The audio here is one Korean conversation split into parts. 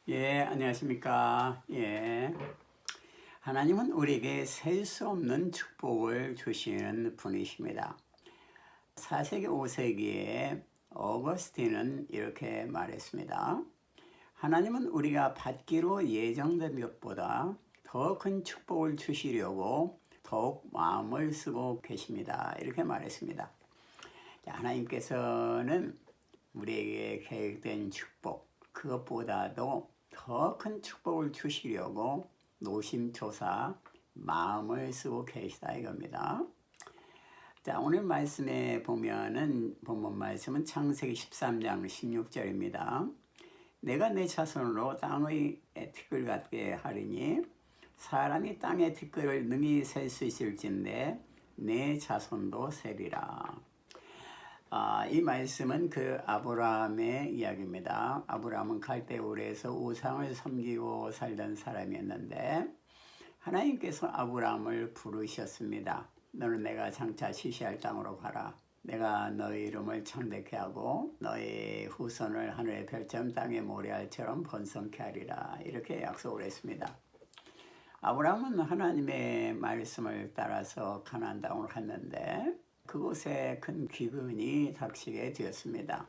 안녕하십니까. 하나님은 우리에게 셀 수 없는 축복을 주시는 분이십니다. 4세기, 5세기에 어거스틴은 이렇게 말했습니다. 하나님은 우리가 받기로 예정된 것보다 더 큰 축복을 주시려고 더욱 마음을 쓰고 계십니다. 이렇게 말했습니다. 하나님께서는 우리에게 계획된 축복, 그것보다도 더 큰 축복을 주시려고 노심초사 마음을 쓰고 계시다 이겁니다. 자, 오늘 말씀에 보면은 본문 말씀은 창세기 13장 16절입니다. 내가 내 자손으로 땅의 티끌 같게 하리니 사람이 땅의 티끌을 능히 셀 수 있을진데 내 자손도 세리라. 이 말씀은 그 아브라함의 이야기입니다. 아브라함은 갈대우르에서 우상을 섬기고 살던 사람이었는데 하나님께서 아브라함을 부르셨습니다. 너는 내가 장차 시시할 땅으로 가라. 내가 너의 이름을 창대케 하고 너의 후손을 하늘의 별처럼 땅의 모래알처럼 번성케 하리라. 이렇게 약속을 했습니다. 아브라함은 하나님의 말씀을 따라서 가나안 땅으로 갔는데 그곳에 큰 기근이 닥치게 되었습니다.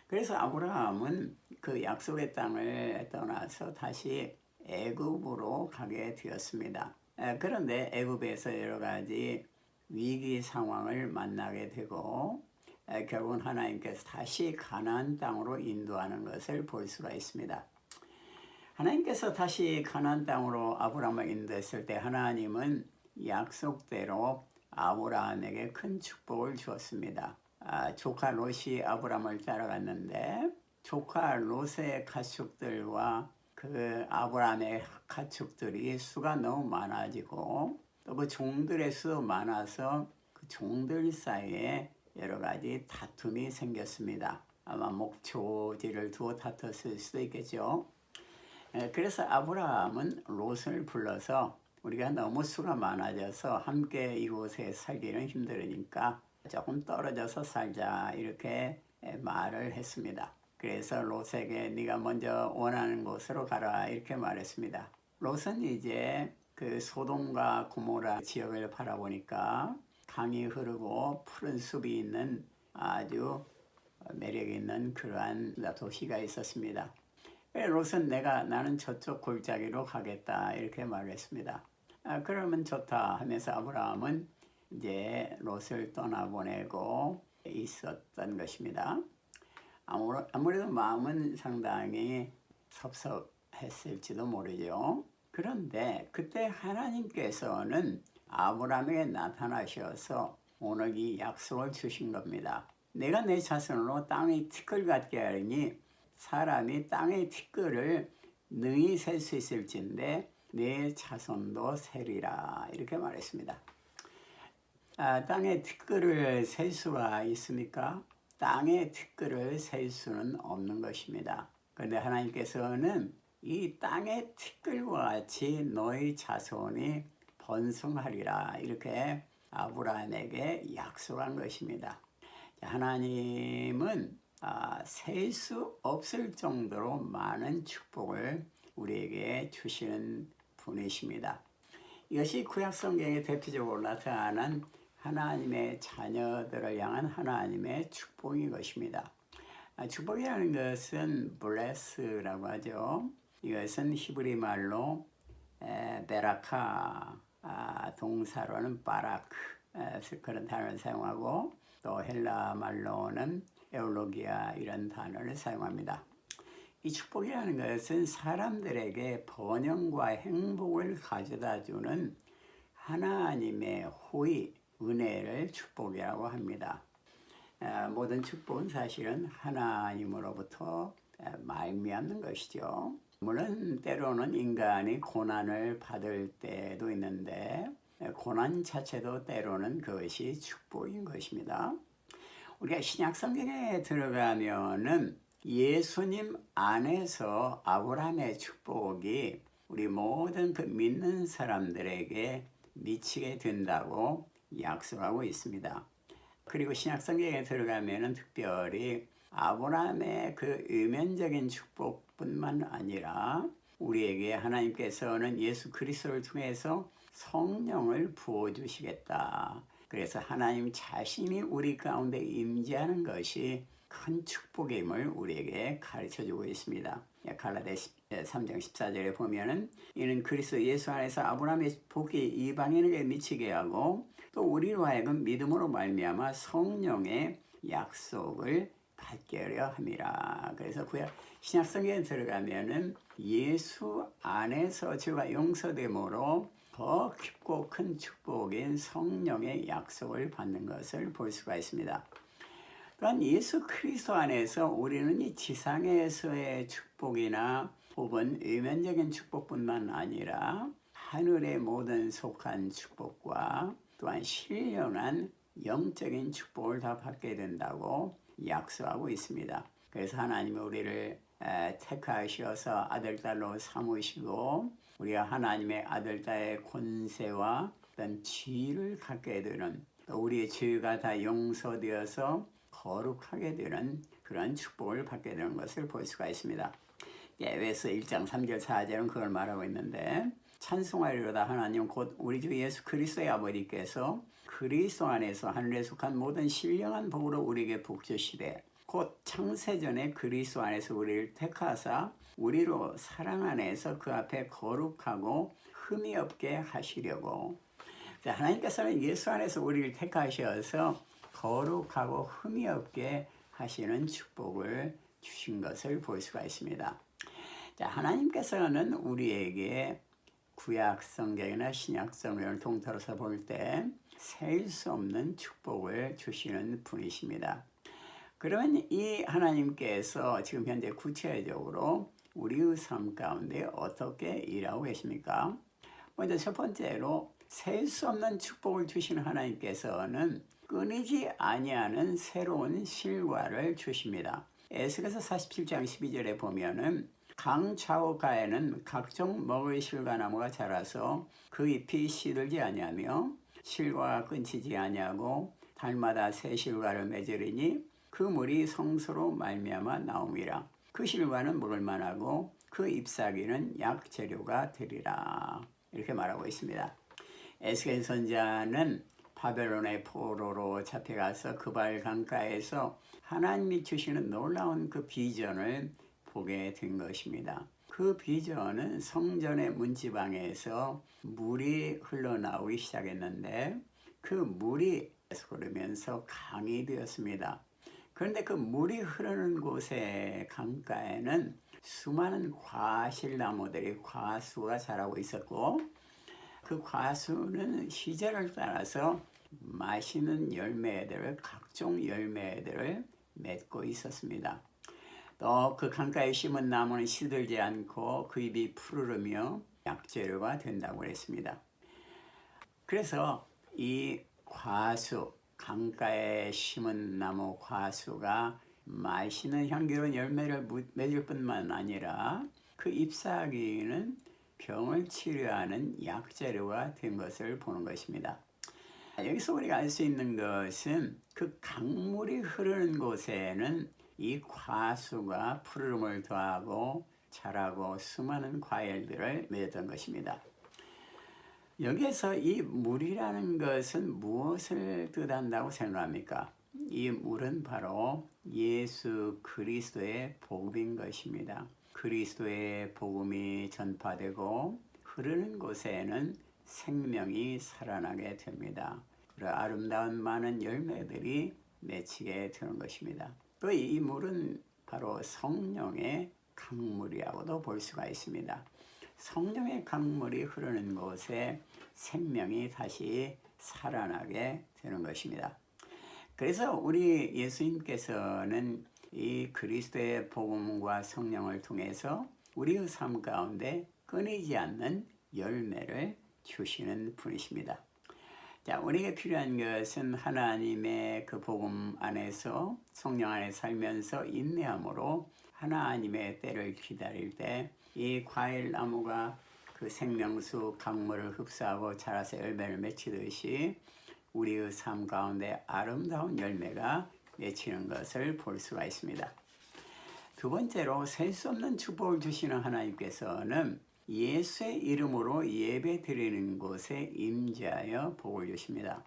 그래서 아브라함은 그 약속의 땅을 떠나서 다시 애굽으로 가게 되었습니다. 그런데 애굽에서 여러 가지 위기 상황을 만나게 되고 결국은 하나님께서 다시 가나안 땅으로 인도하는 것을 볼 수가 있습니다. 하나님께서 다시 가나안 땅으로 아브라함을 인도했을 때 하나님은 약속대로 아브라함에게 큰 축복을 주었습니다. 조카 롯이 아브라함을 따라갔는데 조카 롯의 가축들과 그 아브라함의 가축들이 수가 너무 많아지고 또 그 종들의 수도 많아서 그 종들 사이에 여러 가지 다툼이 생겼습니다. 아마 목초지를 두고 다퉜을 수도 있겠죠. 그래서 아브라함은 롯을 불러서 우리가 너무 수가 많아져서 함께 이곳에 살기는 힘들으니까 조금 떨어져서 살자 이렇게 말을 했습니다. 그래서 롯에게 네가 먼저 원하는 곳으로 가라 이렇게 말했습니다. 롯은 이제 그 소돔과 고모라 지역을 바라보니까 강이 흐르고 푸른 숲이 있는 아주 매력 있는 그러한 도시가 있었습니다. 롯은 나는 저쪽 골짜기로 가겠다 이렇게 말했습니다. 그러면 좋다 하면서 아브라함은 이제 롯을 떠나보내고 있었던 것입니다. 아무래도 마음은 상당히 섭섭했을지도 모르죠. 그런데 그때 하나님께서는 아브라함에게 나타나셔서 오늘 이 약속을 주신 겁니다. 내가 내 자손으로 땅의 티끌 같게 하리니 사람이 땅의 티끌을 능히 셀 수 있을진데 내 자손도 세리라 이렇게 말했습니다. 땅의 티끌을 셀 수가 있습니까? 땅의 티끌을 셀 수는 없는 것입니다. 그런데 하나님께서는 이 땅의 티끌과 같이 너희 자손이 번성하리라 이렇게 아브라함에게 약속한 것입니다. 하나님은 셀 수 없을 정도로 많은 축복을 우리에게 주시는 분이십니다. 이것이 구약성경에 대표적으로 나타나는 하나님의 자녀들을 향한 하나님의 축복인 것입니다. 축복이라는 것은 bless라고 하죠. 이것은 히브리 말로 베라카, 동사로는 바라크 그런 단어를 사용하고 또 헬라 말로는 에올로기아 이런 단어를 사용합니다. 이 축복이라는 것은 사람들에게 번영과 행복을 가져다주는 하나님의 호의, 은혜를 축복이라고 합니다. 모든 축복은 사실은 하나님으로부터 말미암는 것이죠. 물론 때로는 인간이 고난을 받을 때도 있는데 고난 자체도 때로는 그것이 축복인 것입니다. 우리가 신약 성경에 들어가면은 예수님 안에서 아브라함의 축복이 우리 모든 그 믿는 사람들에게 미치게 된다고 약속하고 있습니다. 그리고 신약 성경에 들어가면은 특별히 아브라함의 그 의면적인 축복뿐만 아니라 우리에게 하나님께서는 예수 그리스도를 통해서 성령을 부어주시겠다. 그래서 하나님 자신이 우리 가운데 임재하는 것이 큰 축복임을 우리에게 가르쳐주고 있습니다. 갈라디아 3장 14절에 보면은 이는 그리스도 예수 안에서 아브라함의 복이 이방인에게 미치게 하고 또 우리로 하여금 믿음으로 말미암아 성령의 약속을 받게 하려 함이라. 그래서 구약 신약성경에 들어가면은 예수 안에서 죄가 용서됨으로 더 깊고 큰 축복인 성령의 약속을 받는 것을 볼 수가 있습니다. 또한 예수 그리스도 안에서 우리는 이 지상에서의 축복이나 혹은 의면적인 축복뿐만 아니라 하늘의 모든 속한 축복과 또한 신령한 영적인 축복을 다 받게 된다고 약속하고 있습니다. 그래서 하나님이 우리를 택하셔서 아들딸로 삼으시고 우리가 하나님의 아들딸의 권세와 어떤 지위를 갖게 되는, 또 우리의 죄가 다 용서되어서 거룩하게 되는 그런 축복을 받게 되는 것을 볼 수가 있습니다. 에베소 1장 3절 4절은 그걸 말하고 있는데, 찬송하리로다 하나님 곧 우리 주 예수 그리스도의 아버지께서 그리스도 안에서 하늘에 속한 모든 신령한 복으로 우리에게 복주시되 곧 창세전에 그리스도 안에서 우리를 택하사 우리로 사랑 안에서 그 앞에 거룩하고 흠이 없게 하시려고. 하나님께서는 예수 안에서 우리를 택하셔서 거룩하고 흠이 없게 하시는 축복을 주신 것을 볼 수가 있습니다. 자, 하나님께서는 우리에게 구약 성경이나 신약 성경을 통틀어서 볼 때 세일 수 없는 축복을 주시는 분이십니다. 그러면 이 하나님께서 지금 현재 구체적으로 우리의 삶 가운데 어떻게 일하고 계십니까? 먼저 첫 번째로 세일 수 없는 축복을 주시는 하나님께서는 끊이지 아니하는 새로운 실과를 주십니다. 에스겔서 47장 12절에 보면은 강 좌우가에는 각종 먹을 실과나무가 자라서 그 잎이 시들지 아니하며 실과가 끊이지 아니하고 달마다 새 실과를 맺으리니 그 물이 성소로 말미암아 나옴이라. 그 실과는 먹을 만하고 그 잎사귀는 약재료가 되리라. 이렇게 말하고 있습니다. 에스겔 선지자는 바벨론의 포로로 잡혀가서 그발 강가에서 하나님이 주시는 놀라운 그 비전을 보게 된 것입니다. 그 비전은 성전의 문지방에서 물이 흘러나오기 시작했는데 그 물이 계속 흐르면서 강이 되었습니다. 그런데 그 물이 흐르는 곳의 강가에는 수많은 과실나무들이 과수가 자라고 있었고 그 과수는 시절을 따라서 맛있는 열매들을, 각종 열매들을 맺고 있었습니다. 또 그 강가에 심은 나무는 시들지 않고 그 잎이 푸르르며 약재료가 된다고 했습니다. 그래서 이 과수, 강가에 심은 나무 과수가 맛있는 향기로운 열매를 맺을 뿐만 아니라 그 잎사귀는 병을 치료하는 약재료가 된 것을 보는 것입니다. 여기서 우리가 알 수 있는 것은 그 강물이 흐르는 곳에는 이 과수가 푸르름을 더하고 자라고 수많은 과일들을 맺었던 것입니다. 여기에서 이 물이라는 것은 무엇을 뜻한다고 생각합니까? 이 물은 바로 예수 그리스도의 복음인 것입니다. 그리스도의 복음이 전파되고 흐르는 곳에는 생명이 살아나게 됩니다. 그리고 아름다운 많은 열매들이 맺히게 되는 것입니다. 또 이 물은 바로 성령의 강물이라고도 볼 수가 있습니다. 성령의 강물이 흐르는 곳에 생명이 다시 살아나게 되는 것입니다. 그래서 우리 예수님께서는 이 그리스도의 복음과 성령을 통해서 우리의 삶 가운데 끊이지 않는 열매를 주시는 분이십니다. 자, 우리에게 필요한 것은 하나님의 그 복음 안에서 성령 안에 살면서 인내함으로 하나님의 때를 기다릴 때 이 과일나무가 그 생명수 강물을 흡수하고 자라서 열매를 맺히듯이 우리의 삶 가운데 아름다운 열매가 외치는 것을 볼 수가 있습니다. 두 번째로 셀 수 없는 축복을 주시는 하나님께서는 예수의 이름으로 예배 드리는 곳에 임재하여 복을 주십니다.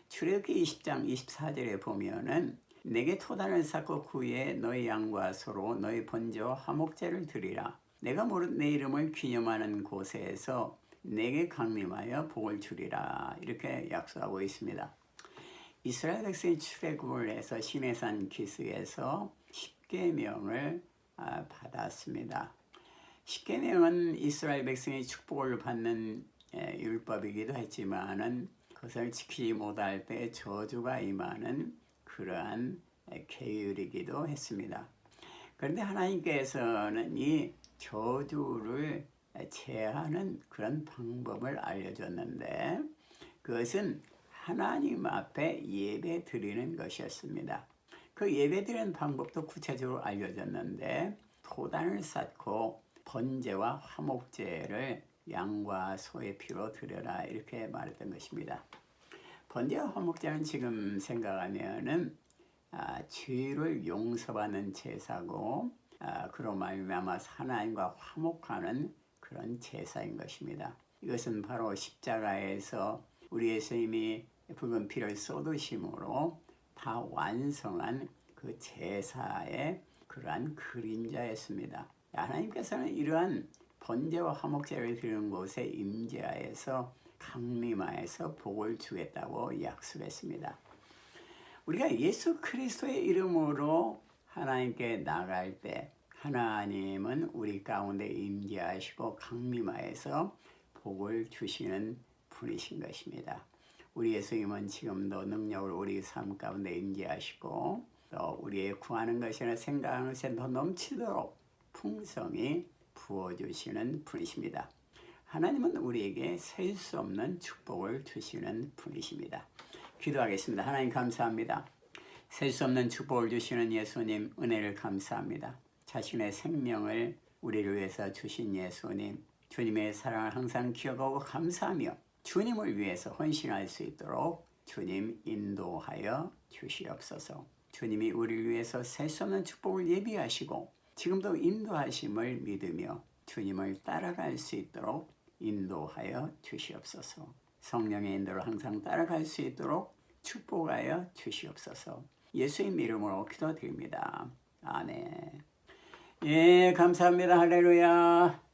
출애굽기 20장 24절에 보면은 내게 토단을 쌓고 그 위에 너희 양과 소로 너희 번제와 화목제를 드리라. 내가 모른 내 이름을 기념하는 곳에서 내게 강림하여 복을 주리라. 이렇게 약속하고 있습니다. 이스라엘 백성이 출애굽을 해서 시내산 기슭에서 십계명을 받았습니다. 십계명은 이스라엘 백성이 축복을 받는 율법이기도 했지만은 그것을 지키지 못할 때 저주가 임하는 그러한 계율이기도 했습니다. 그런데 하나님께서는 이 저주를 제하는 그런 방법을 알려줬는데 그것은 하나님 앞에 예배 드리는 것이었습니다. 그 예배 드리는 방법도 구체적으로 알려줬는데 토단을 쌓고 번제와 화목제를 양과 소의 피로 드려라 이렇게 말했던 것입니다. 번제와 화목제는 지금 생각하면은 죄를 용서받는 제사고 그로 말미암아 하나님과 화목하는 그런 제사인 것입니다. 이것은 바로 십자가에서 우리 예수님이 붉은 피를 쏟으심으로 다 완성한 그 제사의 그러한 그림자였습니다. 하나님께서는 이러한 번제와 화목제를 드리는 곳에 임재하여서 강림하여서 복을 주겠다고 약속했습니다. 우리가 예수 그리스도의 이름으로 하나님께 나갈 때 하나님은 우리 가운데 임재하시고 강림하여서 복을 주시는 분이신 것입니다. 우리 예수님은 지금도 능력을 우리 삶 가운데 임재하시고 또 우리의 구하는 것이나 생각하는 것에 더 넘치도록 풍성히 부어주시는 분이십니다. 하나님은 우리에게 셀 수 없는 축복을 주시는 분이십니다. 기도하겠습니다. 하나님 감사합니다. 셀 수 없는 축복을 주시는 예수님 은혜를 감사합니다. 자신의 생명을 우리를 위해서 주신 예수님, 주님의 사랑을 항상 기억하고 감사하며 주님을 위해서 헌신할 수 있도록 주님 인도하여 주시옵소서. 주님이 우리를 위해서 셀 수 없는 축복을 예비하시고 지금도 인도하심을 믿으며 주님을 따라갈 수 있도록 인도하여 주시옵소서. 성령의 인도를 항상 따라갈 수 있도록 축복하여 주시옵소서. 예수님 이름으로 기도드립니다. 아멘. 예, 감사합니다. 할렐루야.